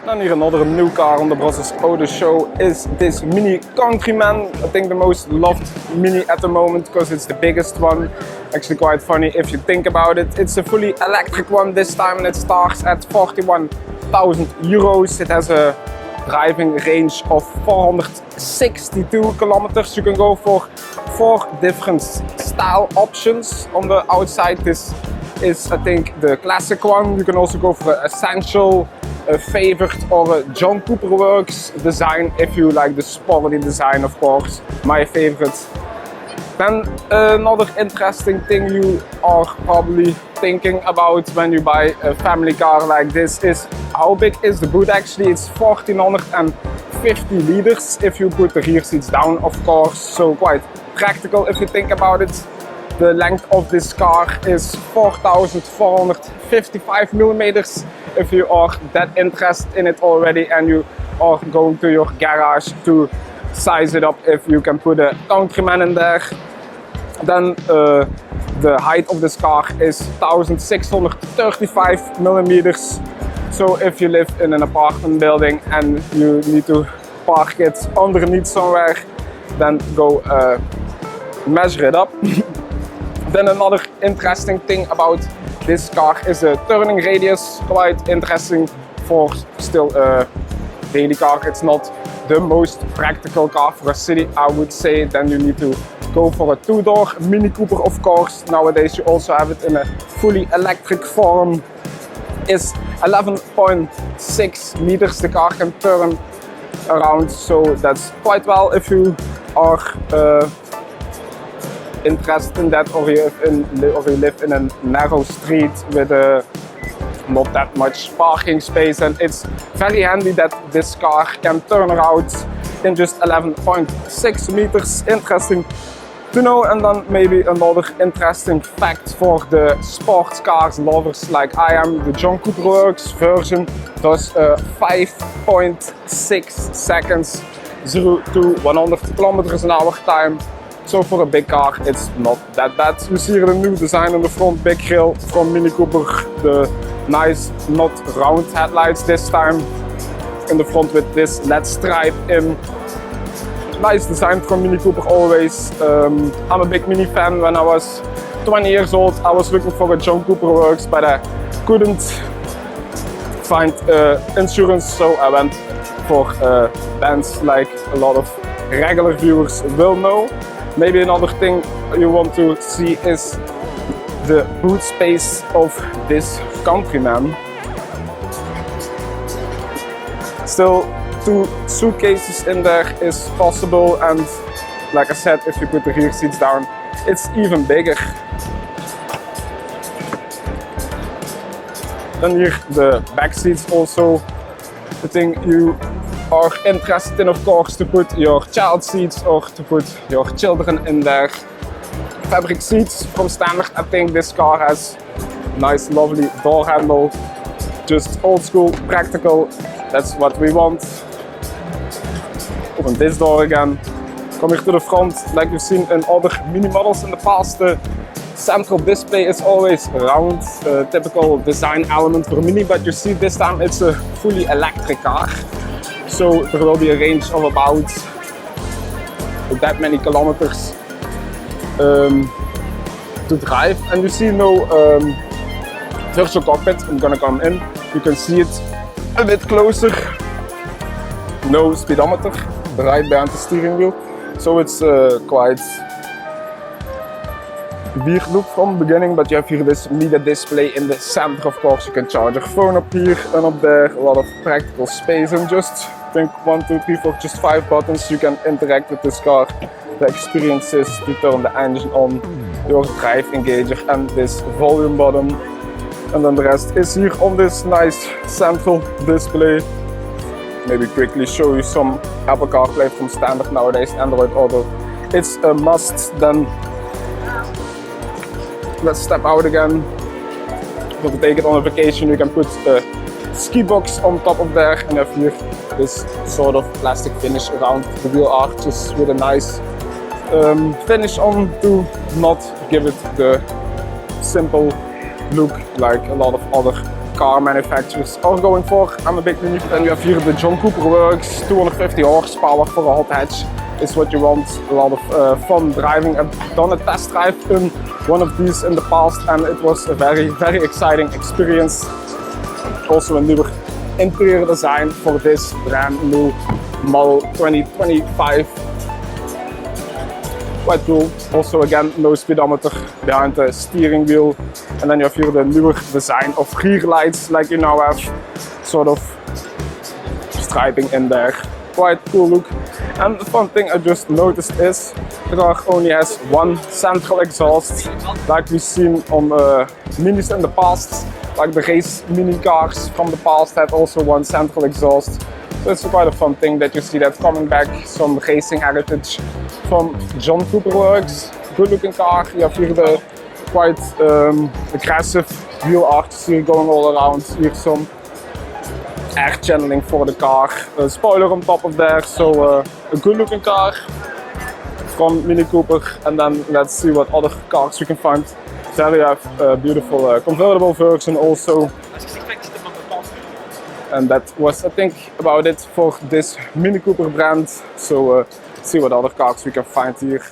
And here another new car on the Brussels Auto Show is this mini Countryman. I think the most loved mini at the moment because it's the biggest one. Actually quite funny if you think about it. It's a fully electric one this time and it starts at 41,000 euros. It has a driving range of 462 kilometers. You can go for 4 different style options. On the outside this is I think the classic one. You can also go for an essential, a favored or a John Cooper Works design if you like the sporty design, of course, my favorite. Then another interesting thing you are probably thinking about when you buy a family car like this is how big is the boot actually. It's 1450 liters if you put the rear seats down, of course, so quite practical if you think about it. The length of this car is 4,455 millimeters. If you are that interested in it already and you are going to your garage to size it up, if you can put a Countryman in there. Then the height of this car is 1,635 millimeters. So if you live in an apartment building and you need to park it underneath somewhere, then go measure it up. Then another interesting thing about this car is the turning radius. Quite interesting for still a daily car. It's not the most practical car for a city, I would say. Then you need to go for a 2-door Mini Cooper, of course. Nowadays you also have it in a fully electric form. Is 11.6 meters the car can turn around, so that's quite well if you are interested in that, or you live in a narrow street with not that much parking space. And it's very handy that this car can turn around in just 11.6 meters. Interesting to know. And then maybe another interesting fact for the sports cars lovers like I am, the John Cooper Works version does 5.6 seconds 0 to 100 kilometers an hour time. So for a big car, it's not that bad. You see here a new design on the front, big grille from Mini Cooper. The nice, not round headlights this time in the front with this LED stripe in. Nice design from Mini Cooper always. I'm a big Mini fan. When I was 20 years old, I was looking for a John Cooper Works, but I couldn't find insurance, so I went for bands like a lot of regular viewers will know. Maybe another thing you want to see is the boot space of this Countryman. Still 2 suitcases in there is possible, and like I said, if you put the rear seats down, it's even bigger. Then here the back seats also. The thing you are interested in, of course, to put your child seats or to put your children in there. Fabric seats from standard. I think this car has nice lovely door handle, just old school, practical. That's what we want. Open this door again. Come here to the front. Like you've seen in other mini models in the past, the central display is always round, typical design element for Mini, but you see this time it's a fully electric car. So there will be a range of about that many kilometers to drive. And you see no virtual cockpit. I'm gonna come in. You can see it a bit closer. No speedometer right behind the steering wheel. So it's quite weird look from the beginning, but you have here this media display in the center, of course. You can charge your phone up here and up there. A lot of practical space, and just I think 1, 2, 3, 4, just 5 buttons. You can interact with this car. The experience is to turn the engine on, your drive engager and this volume button. And then the rest is here on this nice central display. Maybe quickly show you some Apple CarPlay from standard nowadays, Android Auto. It's a must. Then let's step out again. If you take it on a vacation, you can put a ski box on top of there, and have here this sort of plastic finish around the wheel arches with a nice finish on to not give it the simple look like a lot of other car manufacturers are going for. I'm a big Mini fan. We have here the John Cooper Works, 250 horsepower for a hot hatch. Is what you want. A lot of fun driving. I've done a test drive in one of these in the past and it was a very exciting experience. Also a newer interior design for this brand new model 2025. Quite cool. Also again, no speedometer behind the steering wheel. And then you have here the newer design of rear lights, like you now have sort of striping in there. Quite cool look. And the fun thing I just noticed is the car only has one central exhaust, like we've seen on Minis in the past. Like the race Mini cars from the past had also one central exhaust. So it's quite a fun thing that you see that coming back, some racing heritage from John Cooper Works. Good looking car. You have here the quite aggressive wheel arches here going all around. Here some air channeling for the car. A spoiler on top of there, so a good looking car from Mini Cooper. And then let's see what other cars we can find. There we have a beautiful convertible version also. And that was, I think, about it for this Mini Cooper brand. So see what other cars we can find here.